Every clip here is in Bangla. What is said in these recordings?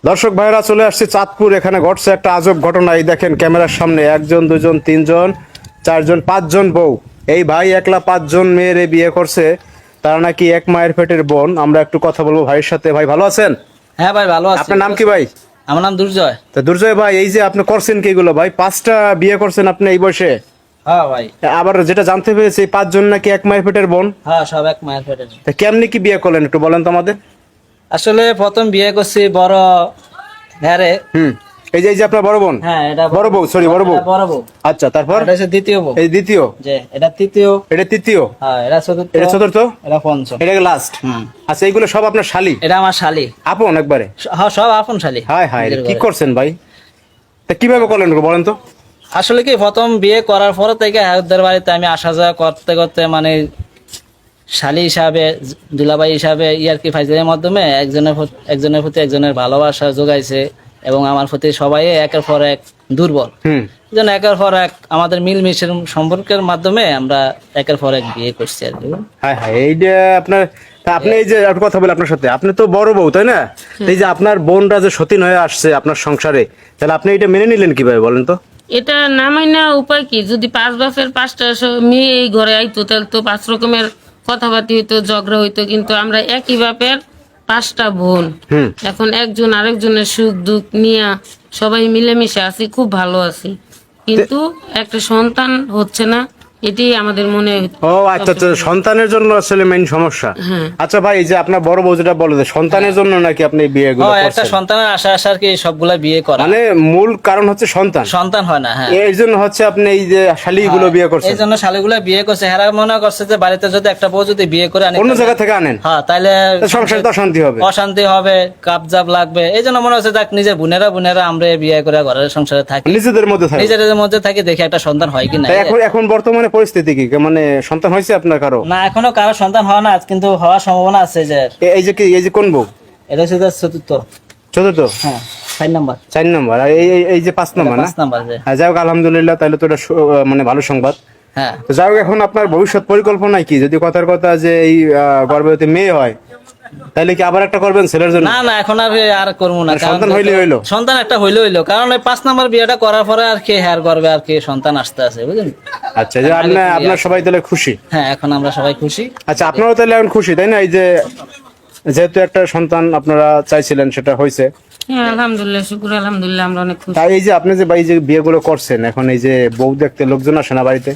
দর্শক ভাইরা চলে আসছে চাঁদপুর। এখানে ঘটছে একটা আজব ঘটনা। এই দেখেন ক্যামেরার সামনে একজন, দুজন, তিনজন, চারজন, পাঁচজন বউ। এই ভাই একলা পাঁচজন মেয়েরে বিয়ে করছে। তারা নাকি এক মায়ের পেটের বোন। আমরা একটু কথা বলবো ভাইয়ের সাথে। ভাই ভালো আছেন? হ্যাঁ ভাই ভালো আছি। আপনার নাম কি ভাই? আমার নাম দুর্জয়। তা দুর্জয় ভাই, এই যে আপনি করছেন কি এগুলো ভাই? 5টা বিয়ে করছেন আপনি এই বয়সে? হ্যাঁ ভাই। আবার যেটা জানতে পেরেছি এই পাঁচজন নাকি এক মায়ের পেটের বোন। হ্যাঁ সব এক মায়ের পেটের। তা কেমনি কি বিয়ে করলেন একটু বলেন তো আমাদের। আসলে প্রথম বিয়ে করছি বড় হ্যারে। এই যে আপনার বড় বোন। হ্যাঁ এটা বড় বউ, সরি বড় বউ। এটা বড় বউ। আচ্ছা, তারপর এটা হচ্ছে দ্বিতীয় বউ। এই দ্বিতীয়, যে এটা তৃতীয়, এটা তৃতীয়, হ্যাঁ এটা চতুর্থ, এটা চতুর্থ, এটা পঞ্চম, এটা লাস্ট। হুম। আচ্ছা, এইগুলো সব আপনার শালি? এটা আমার শালি। আপন একবারে? হ্যাঁ সব আপন শালি। হায় হায়, নিজের কি ঘরে। করছেন ভাই? তা কিভাবে করলেন একটু বলেন তো। আসলে কি প্রথম বিয়ে করার পর থেকে ওদের বাড়িতে আমি আসা যাওয়া করতে করতে মানে শালি হিসাবে, দুলাভাই হিসাবে ইয়ার কি ফাইজের মাধ্যমে একজনের প্রতি একজনের ভালোবাসা যোগাইছে এবং আমার প্রতি সবাই একের পর এক দুর্বল। যেন একের পর এক আমাদের মিলমিশের সম্পর্কের মাধ্যমে আমরা একের পর এক বিয়ে করছি আর কি। হায় হায়, এইটা আপনার। তা আপনি এই যে একটা কথা বলে আপনার সাথে, আপনি তো বড় বউ তাই না? এই যে আপনার বোনরা যে সতীন হয়ে আসছে আপনার সংসারে, তাহলে আপনি এটা মেনে নিলেন কিভাবে বলেন তো? এটা নামাই না উপায় কি? যদি 5 বাপের 5টা মেয়ে এই ঘরে আইতো তাহলে তো 5 রকমের কথাবার্তা হইতো, ঝগড়া হইতো। কিন্তু আমরা একই বাপের 5টা বোন, এখন একজন আরেকজনের সুখ দুঃখ নিয়ে সবাই মিলেমিশে আছি, খুব ভালো আছি। কিন্তু একটা সন্তান হচ্ছে না, এটাই আমাদের মনে। ও আচ্ছা আচ্ছা, সন্তানের জন্য আসলে মেইন সমস্যা। হ্যাঁ। আচ্ছা ভাই, এই যে আপনার বড় বউ যেটা বলে যে সন্তানের জন্য নাকি আপনি এই বিয়েগুলো হ্যাঁ একটা করছেন, সন্তানের আশা আর কি সবগুলা বিয়ে করা। মানে মূল কারণ হচ্ছে সন্তান। সন্তান হয় না, হ্যাঁ এই জন্য হচ্ছে আপনি এই যে শালিগুলো বিয়ে করছেন। এই জন্য শালিগুলা বিয়ে করছে। হেরা মনে করছে যে বাড়িতে যদি একটা বউ যদি বিয়ে করে আনি অন্য জায়গা থেকে আনেন, হ্যাঁ তাহলে সংসারে তো অশান্তি হবে, অশান্তি হবে, কাপজাপ লাগবে। এই জন্য মনে হচ্ছে দেখ নিজের বোনেরা আমরা বিয়ে করে ঘরের সংসারে থাকি, নিজেদের মধ্যে থাকে, নিজেদের মধ্যে থাকি, দেখি একটা সন্তান হয় কি না। তা এখন বর্তমানে পরিস্থিতি কি? মানে সন্তান হয়েছে আপনার কারো? না এখনো কারো সন্তান হয় না, কিন্তু হওয়ার সম্ভাবনা আছে। যে এই যে কোন বউ? এটা হচ্ছে চতুর্থ। চতুর্থ? হ্যাঁ 4 নাম্বার। 4 নম্বর। আর এই যে 5 নম্বর না? 5 নাম্বার। হ্যাঁ, যাই হোক আলহামদুলিল্লাহ, তাহলে তো এটা মানে ভালো সংবাদ। হ্যাঁ তো যাই হোক, এখন আপনার ভবিষ্যৎ পরিকল্পনা কি? যদি কথার কথা যে এই গর্ভবতী মেয়ে হয়, তাহলে কি আবার একটা করবেন ছেলের জন্য? না এখন আর করবো না। সন্তান হইলো সন্তান একটা হইলো, কারণ ওই 5 নাম্বার বিয়েটা করার পরে আর কি হেয়ার করবে আর কি সন্তান আসতে আছে, বুঝলেন? আচ্ছা, যে আপনার সবাই তাহলে খুশি? হ্যাঁ এখন আমরা সবাই খুশি। আচ্ছা, আপনারাও তাহলে এখন খুশি তাই না? এই যে যেহেতু একটা সন্তান আপনারা চাইছিলেন সেটা হয়েছে। হ্যাঁ আলহামদুলিল্লাহ, শুকুর আলহামদুলিল্লাহ, আমরা অনেক খুশি। তাই এই যে আপনি যে ভাই যে বিয়েগুলো করছেন, এখন এই যে বউ দেখতে লোকজন আসে না বাড়িতে?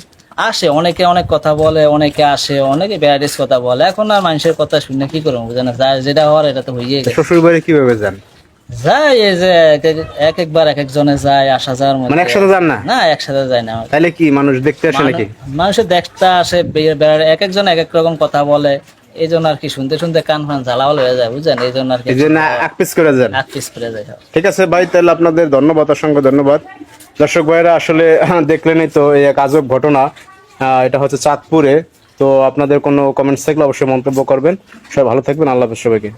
আসে অনেকে, অনেক কথা বলে, অনেকে আসে, অনেকে ভ্যারাইটিস কথা বলে। এখন আর মানুষের কথা শুনে কি করবো, বুঝেন? যেটা হওয়ার এটা তো হইয়ে গেছে। শ্বশুর বাড়ি কিভাবে যান? যাই এই যে একবার এক একজনে যায়, আসা যাওয়ার মধ্যে। মানে একসাথে যান না? না একসাথে যায় না। তাহলে কি মানুষ দেখতে আসে নাকি? মানুষের দেখতে আসে, এক একজন এক এক রকম কথা বলে। এই জন্য আর কি শুনতে শুনতে কান ফান ঝালাওয়াল হয়ে যায়, বুঝলেন? এই জন্য আর কি এই জন্য আকপিস করে যান। আকপিস করে যায়। ঠিক আছে ভাই, তাহলে আপনাদের ধন্যবাদ, অসংখ্য ধন্যবাদ। দর্শক ভাইরা আসলে দেখলেনই তো এই এক আজব ঘটনা। এটা হচ্ছে চাঁদপুরে। তো আপনাদের কোনো কমেন্টস থাকলে অবশ্যই মন্তব্য করবেন। সবাই ভালো থাকবেন, আল্লাহ হাফেজ সবাইকে।